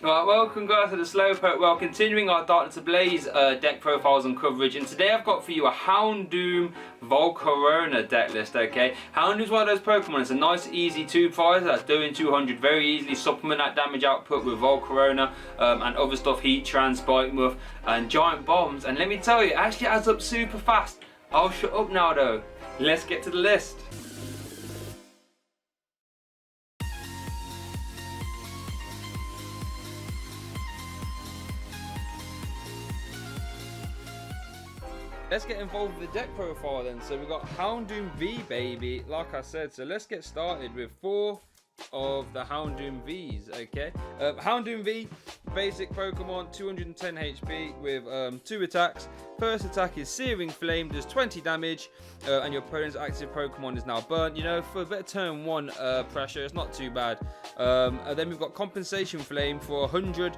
Right, welcome guys to the Slowpoke. Well, continuing our Darkness Ablaze deck profiles and coverage, and today I've got for you a Houndoom Volkner deck list, okay? Houndoom's one of those Pokemon, it's a nice easy 2-prize that's doing 200 very easily, supplement that damage output with Volkner and other stuff, Heatran, Spikemuth and Giant Bombs, and let me tell you, it actually adds up super fast. I'll shut up now though, let's get to the list. Let's get involved with the deck profile then. So we've got Houndoom V, baby, like I said. So let's get started with 4 of the Houndoom Vs, okay? Houndoom V, basic Pokemon, 210 HP with 2 attacks. First attack is Searing Flame, does 20 damage, and your opponent's active Pokemon is now burnt. You know, for a bit of turn 1 pressure, it's not too bad. And then we've got Compensation Flame for 100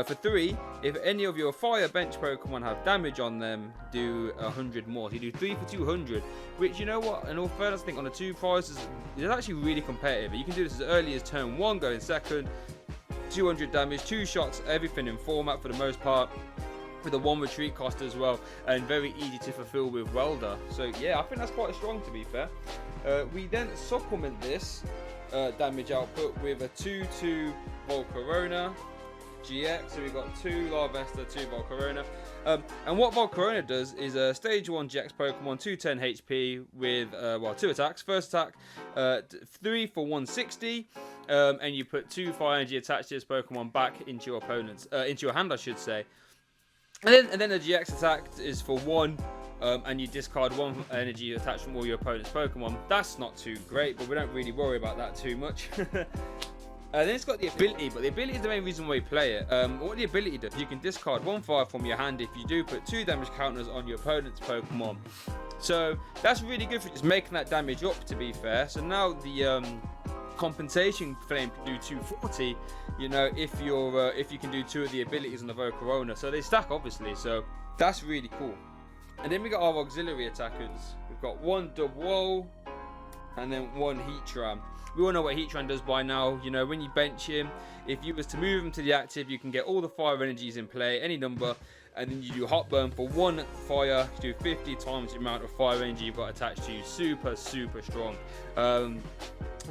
for 3. If any of your fire bench Pokemon have damage on them, do 100 more. So you do 3 for 200, which, you know what, in all fairness, I think on the 2 prizes, it's actually really competitive. You can do this as early as turn 1, go in second, 200 damage, 2 shots, everything in format for the most part, with a 1 retreat cost as well, and very easy to fulfill with Welder. So yeah, I think that's quite strong, to be fair. We then supplement this damage output with a 2-2 Volkner GX. So we've got 2 Larvesta, 2 Volkner. And what Volkner does is a stage 1 GX Pokemon, 210 HP with 2 attacks. First attack 3 for 160, and you put 2 fire energy attached to this Pokemon back into your opponent's into your hand, I should say. And then the GX attack is for 1, and you discard 1 energy attached from all your opponent's Pokemon. That's not too great, but we don't really worry about that too much. Then it's got the ability, but the ability is the main reason why we play it. What the ability does, you can discard 1 fire from your hand if you do put 2 damage counters on your opponent's Pokemon. So that's really good for just making that damage up, to be fair. So now the Compensation Flame can do 240, you know, if you can do 2 of the abilities on the Volkner. So they stack, obviously, so that's really cool. And then we got our auxiliary attackers. We've got 1 Dubwool and then 1 Heatran. We all know what Heatran does by now. You know, when you bench him, if you was to move him to the active, you can get all the fire energies in play, any number, and then you do hot burn for 1 fire, you do 50 times the amount of fire energy you've got attached to you. Super strong. And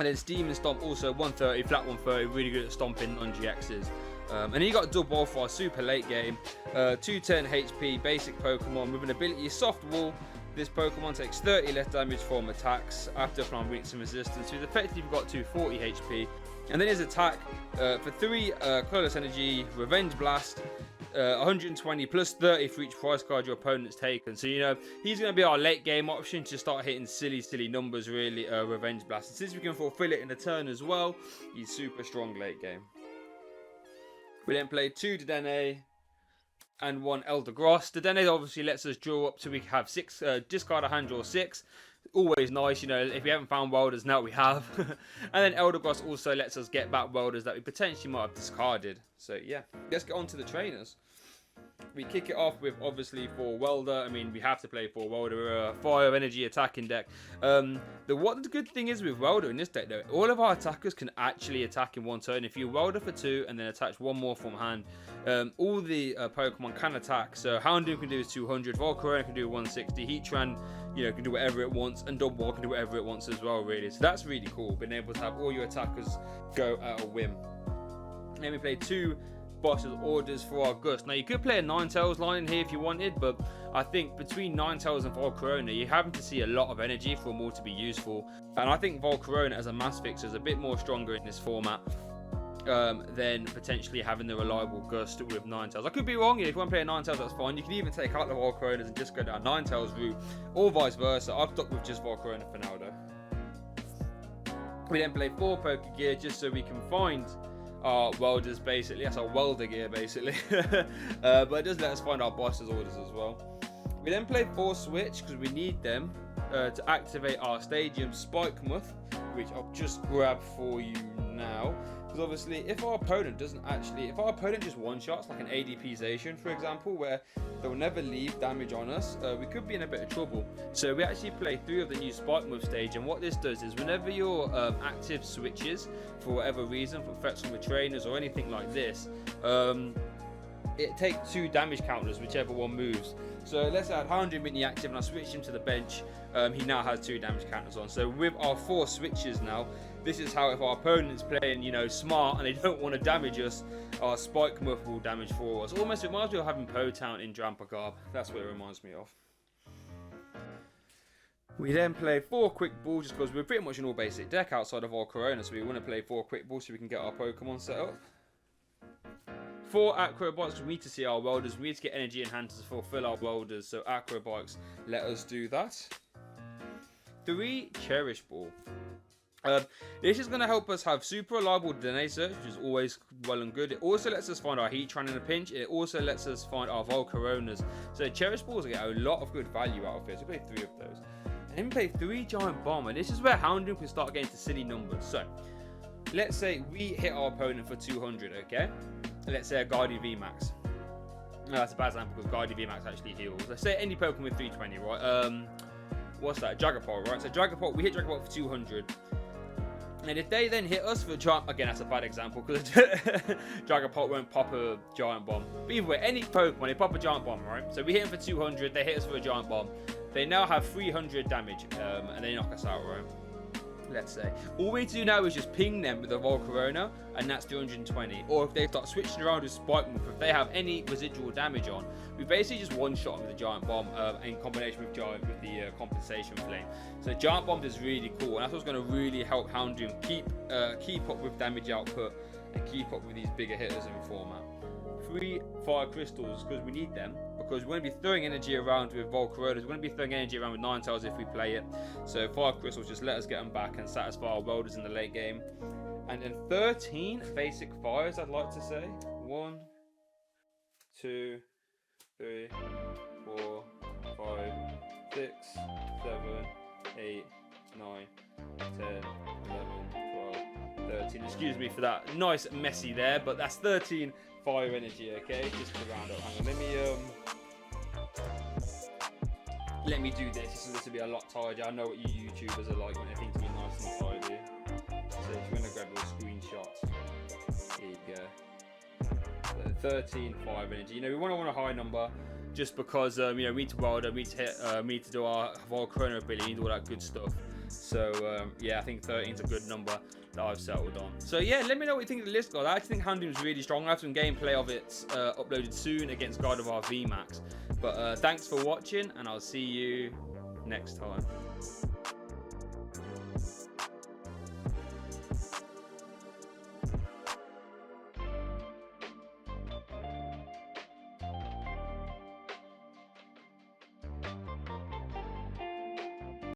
then Steam and Stomp also 130, flat 130, really good at stomping on GXs. And then you got Dubwool for a super late game, 210 HP basic Pokemon with an ability Soft Wall. This Pokemon takes 30 less damage from attacks after applying weakness and resistance. So he's effectively got 240 HP. And then his attack for 3 colorless energy, Revenge Blast, 120 plus 30 for each prize card your opponent's taken. So, you know, he's going to be our late game option to start hitting silly numbers, really, Revenge Blast. And since we can fulfill it in a turn as well, he's super strong late game. We then play 2 Dedenne and 1 Eldegoss. Dedenne obviously lets us draw up till we have 6, discard a hand, draw 6. Always nice, you know, if we haven't found Welders, now we have. And then Eldegoss also lets us get back Welders that we potentially might have discarded. So yeah, let's get on to the trainers. We kick it off with, obviously, 4 Welder. I mean, we have to play 4 Welder. We're a fire energy attacking deck. What the good thing is with Welder in this deck, though, all of our attackers can actually attack in 1 turn. If you Welder for 2 and then attach 1 more from hand, all the Pokemon can attack. So Houndoom can do 200, Volkner can do 160, Heatran, you know, can do whatever it wants, and Dubwool can do whatever it wants as well, really. So that's really cool, being able to have all your attackers go at a whim. Then we play 2 Boss's Orders for our Gust. Now, you could play a Ninetales line in here if you wanted, but I think between Ninetales and Volkner, you're having to see a lot of energy for them all to be useful. And I think Volkner as a mass fixer is a bit more stronger in this format than potentially having the reliable Gust with Ninetales. I could be wrong. If you want to play a Ninetales, that's fine. You can even take out the Volkner and just go down Ninetales route, or vice versa. I've stuck with just Volkner for now, though. We then play 4 Pokegear just so we can find our Welders, basically. That's our Welder gear, basically. But it does let us find our Boss's Orders as well. We then play 4 Switch because we need them to activate our Stadium Spikemuth, which I'll just grab for you now. Because obviously, if our opponent just one-shots, like an ADPZ, for example, where they'll never leave damage on us, we could be in a bit of trouble. So we actually play 3 of the new Spikemuth stage, and what this does is whenever your active switches, for whatever reason, for threats from the trainers or anything like this, it takes 2 damage counters, whichever one moves. So let's say I had Houndoom in the active and I switched him to the bench, he now has 2 damage counters on. So with our 4 switches now, this is how if our opponent's playing, you know, smart and they don't want to damage us, our Spikemuth will damage for us. Almost reminds me of having Potown in Dragapult. That's what it reminds me of. We then play 4 quick balls just because we're pretty much an all basic deck outside of our Corona, so we want to play 4 quick balls so we can get our Pokemon set up. 4 Acrobikes, we need to see our welders, we need to get energy enhancers to fulfill our welders, so Acrobikes let us do that. 3 Cherish Ball. This is going to help us have super reliable DNA search, which is always well and good. It also lets us find our Heatran in a pinch. It also lets us find our Volcaronas. So Cherish Balls get a lot of good value out of this. We play 3 of those. And then we play 3 Giant Bomb, and this is where Houndoom can start getting to silly numbers. So let's say we hit our opponent for 200, okay? Let's say a Guardian VMAX. No, that's a bad example because Guardian VMAX actually heals. Let's say any Pokemon with 320, right? What's that? Dragapult, right? So Dragapult, we hit Dragapult for 200. And if they then hit us for a giant, again that's a bad example because Dragapult won't pop a giant bomb. But either way, any Pokemon, they pop a giant bomb, right? So we hit them for 200, they hit us for a giant bomb. They now have 300 damage, and they knock us out, right? Let's say. All we need to do now is just ping them with a Volcarona, and that's 220. Or if they start switching around with Spikemuth, if they have any residual damage on, we basically just one-shot them with a Giant Bomb in combination with the Compensation Flame. So Giant Bomb is really cool, and that's what's going to really help Houndoom keep up with damage output and keep up with these bigger hitters in the format. 3 Fire Crystals, because we need them, because we're going to be throwing energy around with Volcaronas, we're going to be throwing energy around with Ninetales if we play it. So Fire Crystals just let us get them back and satisfy our welders in the late game. And then 13 basic fires, I'd like to say. 1, 2, 3, 4, 5, 6, 7, 8, 9, 10, 11, 12, 13. Excuse me for that nice messy there, but that's 13 fire energy, okay? Just to round up. Hang on, let me do this. This will be a lot tidier. I know what you YouTubers are like when they think to be nice and tidy. So if you're gonna grab your screenshot, here you go. So 13 fire energy. You know, we want a high number just because you know, we need to weld, we need to hit, we need to do our Volcarona ability, all that good stuff. So yeah, I think 13 is a good number that I've settled on. So yeah, let me know what you think of the list, guys. I actually think Houndoom's really strong. I have some gameplay of it uploaded soon against Gardevoir VMAX. But thanks for watching, and I'll see you next time.